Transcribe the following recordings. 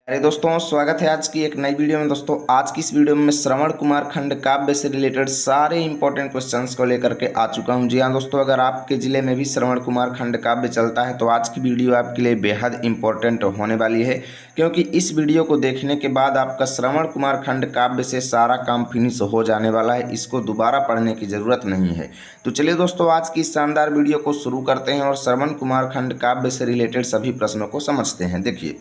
अरे दोस्तों, स्वागत है आज की एक नई वीडियो में। दोस्तों, आज की इस वीडियो में मैं श्रवण कुमार खंड काव्य से रिलेटेड सारे इंपॉर्टेंट क्वेश्चंस को लेकर के आ चुका हूं। जी हाँ दोस्तों, अगर आपके ज़िले में भी श्रवण कुमार खंड काव्य चलता है तो आज की वीडियो आपके लिए बेहद इंपॉर्टेंट होने वाली है, क्योंकि इस वीडियो को देखने के बाद आपका श्रवण कुमार खंड काव्य से सारा काम फिनिश हो जाने वाला है। इसको दोबारा पढ़ने की ज़रूरत नहीं है। तो चलिए दोस्तों, आज की इस शानदार वीडियो को शुरू करते हैं और श्रवण कुमार खंड काव्य से रिलेटेड सभी प्रश्नों को समझते हैं। देखिए,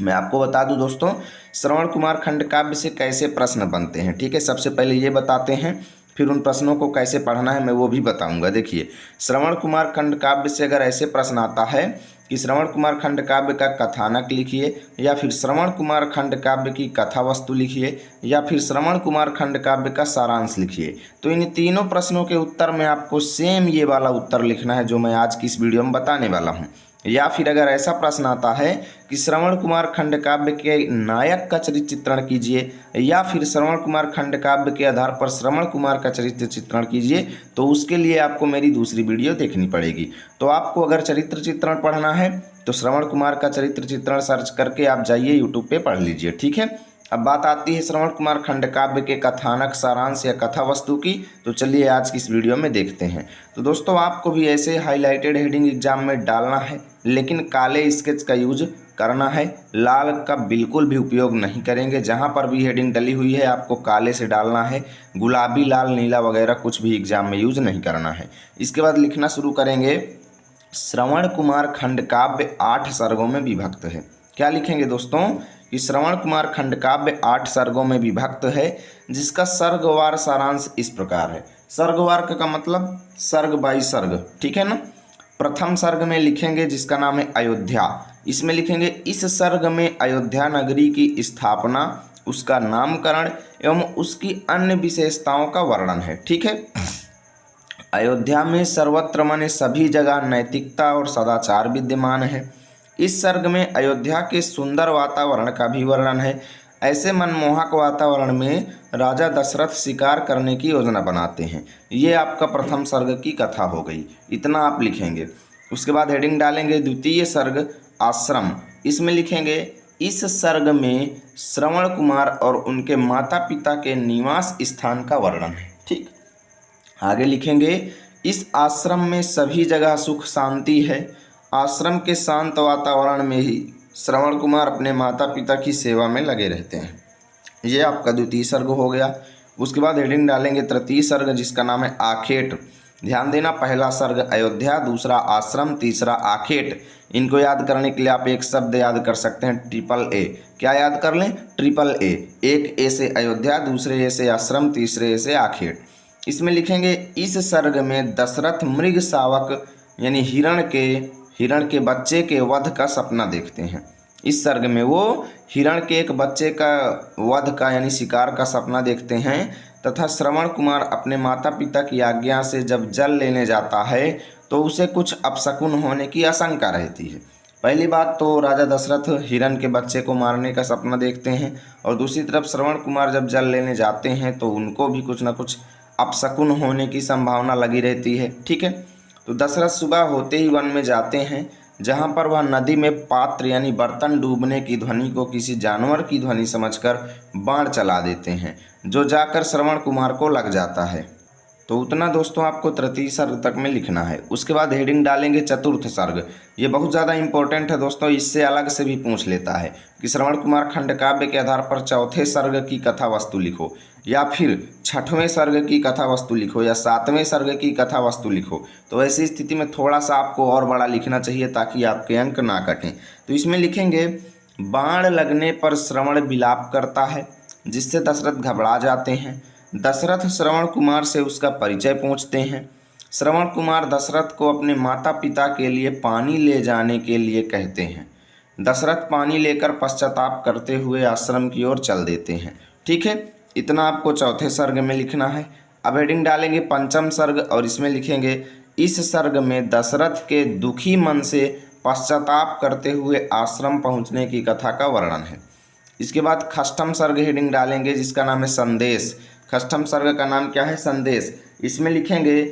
मैं आपको बता दूं दोस्तों, श्रवण कुमार खंड काव्य से कैसे प्रश्न बनते हैं। ठीक है, सबसे पहले ये बताते हैं, फिर उन प्रश्नों को कैसे पढ़ना है मैं वो भी बताऊंगा। देखिए, श्रवण कुमार खंड काव्य से अगर ऐसे प्रश्न आता है कि श्रवण कुमार खंड काव्य का कथानक लिखिए, या फिर श्रवण कुमार खंड काव्य की कथा वस्तु लिखिए, या फिर श्रवण कुमार खंड काव्य का सारांश लिखिए, तो इन तीनों प्रश्नों के उत्तर में आपको सेम ये वाला उत्तर लिखना है जो मैं आज की इस वीडियो में बताने वाला हूँ। या फिर अगर ऐसा प्रश्न आता है कि श्रवण कुमार खंड काव्य के नायक का चरित्र चित्रण कीजिए, या फिर श्रवण कुमार खंड काव्य के आधार पर श्रवण कुमार का चरित्र चित्रण कीजिए, तो उसके लिए आपको मेरी दूसरी वीडियो देखनी पड़ेगी। तो आपको अगर चरित्र चित्रण पढ़ना है तो श्रवण कुमार का चरित्र चित्रण सर्च करके आप जाइए यूट्यूब पे पढ़ लीजिए। ठीक है, अब बात आती है श्रवण कुमार खंड काव्य के कथानक, सारांश या कथा वस्तु की। तो चलिए आज की इस वीडियो में देखते हैं। तो दोस्तों, आपको भी ऐसे हाईलाइटेड हेडिंग एग्जाम में डालना है, लेकिन काले स्केच का यूज करना है, लाल का बिल्कुल भी उपयोग नहीं करेंगे। जहां पर भी हेडिंग डली हुई है आपको काले से डालना है, गुलाबी, लाल, नीला वगैरह कुछ भी एग्जाम में यूज नहीं करना है। इसके बाद लिखना शुरू करेंगे, श्रवण कुमार खंड काव्य 8 सर्गों में विभक्त है। क्या लिखेंगे दोस्तों कि श्रवण कुमार खंड काव्य 8 सर्गों में विभक्त है, जिसका सर्गवार सारांश इस प्रकार है। सर्गवार का मतलब सर्ग बाई सर्ग, ठीक है ना। प्रथम सर्ग में लिखेंगे जिसका नाम है अयोध्या। इसमें लिखेंगे इस सर्ग में अयोध्या नगरी की स्थापना, उसका नामकरण एवं उसकी अन्य विशेषताओं का वर्णन है। ठीक है, अयोध्या में सर्वत्र माने सभी जगह नैतिकता और सदाचार विद्यमान है। इस सर्ग में अयोध्या के सुंदर वातावरण का भी वर्णन है। ऐसे मनमोहक वातावरण में राजा दशरथ शिकार करने की योजना बनाते हैं। ये आपका प्रथम सर्ग की कथा हो गई, इतना आप लिखेंगे। उसके बाद हेडिंग डालेंगे द्वितीय सर्ग आश्रम। इसमें लिखेंगे इस सर्ग में श्रवण कुमार और उनके माता पिता के निवास स्थान का वर्णन है। ठीक, आगे लिखेंगे इस आश्रम में सभी जगह सुख शांति है। आश्रम के शांत वातावरण में ही श्रवण कुमार अपने माता पिता की सेवा में लगे रहते हैं। ये आपका द्वितीय सर्ग हो गया। उसके बाद हेडिंग डालेंगे तृतीय सर्ग जिसका नाम है आखेट। ध्यान देना, पहला सर्ग अयोध्या, दूसरा आश्रम, तीसरा आखेट। इनको याद करने के लिए आप एक शब्द याद कर सकते हैं, ट्रिपल ए। क्या याद कर लें? Triple A. एक ए से अयोध्या, दूसरे ए से आश्रम, तीसरे ए से आखेट। इसमें लिखेंगे इस सर्ग में दशरथ मृग शावक यानी हिरण के बच्चे के वध का सपना देखते हैं। इस सर्ग में वो हिरण के एक बच्चे का वध का यानी शिकार का सपना देखते हैं, तथा श्रवण कुमार अपने माता पिता की आज्ञा से जब जल लेने जाता है तो उसे कुछ अपशकुन होने की आशंका रहती है। पहली बात तो राजा दशरथ हिरण के बच्चे को मारने का सपना देखते हैं, और दूसरी तरफ श्रवण कुमार जब जल लेने जाते हैं तो उनको भी कुछ ना कुछ अपशकुन होने की संभावना लगी रहती है। ठीक है, तो दशरथ सुबह होते ही वन में जाते हैं, जहां पर वह नदी में पात्र यानी बर्तन डूबने की ध्वनि को किसी जानवर की ध्वनि समझकर बाण चला देते हैं, जो जाकर श्रवण कुमार को लग जाता है। तो उतना दोस्तों आपको तृतीय सर्ग तक में लिखना है। उसके बाद हेडिंग डालेंगे चतुर्थ सर्ग। ये बहुत ज़्यादा इंपॉर्टेंट है दोस्तों, इससे अलग से भी पूछ लेता है कि श्रवण कुमार खंड काव्य के आधार पर चौथे सर्ग की कथा वस्तु लिखो, या फिर छठवें सर्ग की कथा वस्तु लिखो, या सातवें सर्ग की कथा वस्तु लिखो। तो ऐसी स्थिति में थोड़ा सा आपको और बड़ा लिखना चाहिए ताकि आपके अंक ना कटें। तो इसमें लिखेंगे बाण लगने पर श्रवण विलाप करता है, जिससे दशरथ घबरा जाते हैं। दशरथ श्रवण कुमार से उसका परिचय पूछते हैं। श्रवण कुमार दशरथ को अपने माता पिता के लिए पानी ले जाने के लिए कहते हैं। दशरथ पानी लेकर पश्चाताप करते हुए आश्रम की ओर चल देते हैं। ठीक है, इतना आपको चौथे सर्ग में लिखना है। अब हेडिंग डालेंगे पंचम सर्ग, और इसमें लिखेंगे इस सर्ग में दशरथ के दुखी मन से पश्चाताप करते हुए आश्रम पहुंचने की कथा का वर्णन है। इसके बाद षष्ठम सर्ग हेडिंग डालेंगे जिसका नाम है संदेश। षष्ठम सर्ग का नाम क्या है? संदेश। इसमें लिखेंगे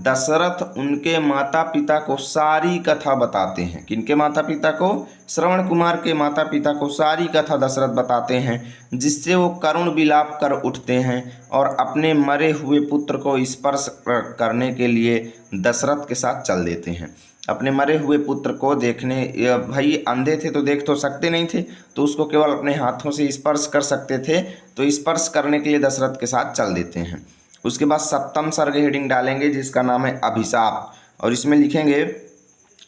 दशरथ उनके माता पिता को सारी कथा बताते हैं। किनके माता पिता को? श्रवण कुमार के माता पिता को सारी कथा दशरथ बताते हैं, जिससे वो करुण विलाप कर उठते हैं और अपने मरे हुए पुत्र को स्पर्श करने के लिए दशरथ के साथ चल देते हैं। अपने मरे हुए पुत्र को देखने, भाई अंधे थे तो देख तो सकते नहीं थे, तो उसको केवल अपने हाथों से स्पर्श कर सकते थे, तो स्पर्श करने के लिए दशरथ के साथ चल देते हैं। उसके बाद सप्तम सर्ग हेडिंग डालेंगे जिसका नाम है अभिशाप, और इसमें लिखेंगे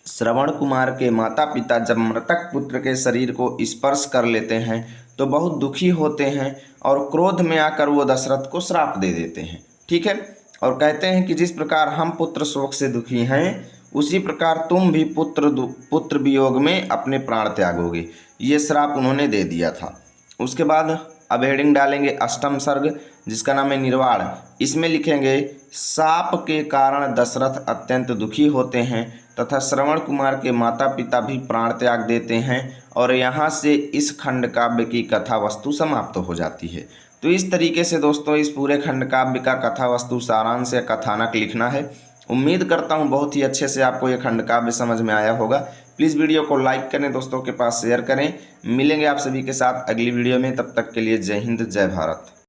श्रवण कुमार के माता पिता जब मृतक पुत्र के शरीर को स्पर्श कर लेते हैं तो बहुत दुखी होते हैं और क्रोध में आकर वो दशरथ को श्राप दे देते हैं। ठीक है, और कहते हैं कि जिस प्रकार हम पुत्र शोक से दुखी हैं उसी प्रकार तुम भी पुत्र वियोग में अपने प्राण त्यागोगे। ये श्राप उन्होंने दे दिया था। उसके बाद अब हेडिंग डालेंगे अष्टम सर्ग जिसका नाम है निर्वाण। इसमें लिखेंगे शाप के कारण दशरथ अत्यंत दुखी होते हैं तथा श्रवण कुमार के माता पिता भी प्राण त्याग देते हैं, और यहाँ से इस खंड काव्य की कथा वस्तु समाप्त हो जाती है। तो इस तरीके से दोस्तों इस पूरे खंड काव्य का कथा वस्तु सारांश या कथानक लिखना है। उम्मीद करता हूँ बहुत ही अच्छे से आपको ये खंड काव्य समझ में आया होगा। प्लीज़ वीडियो को लाइक करें, दोस्तों के पास शेयर करें। मिलेंगे आप सभी के साथ अगली वीडियो में, तब तक के लिए जय हिंद जय भारत।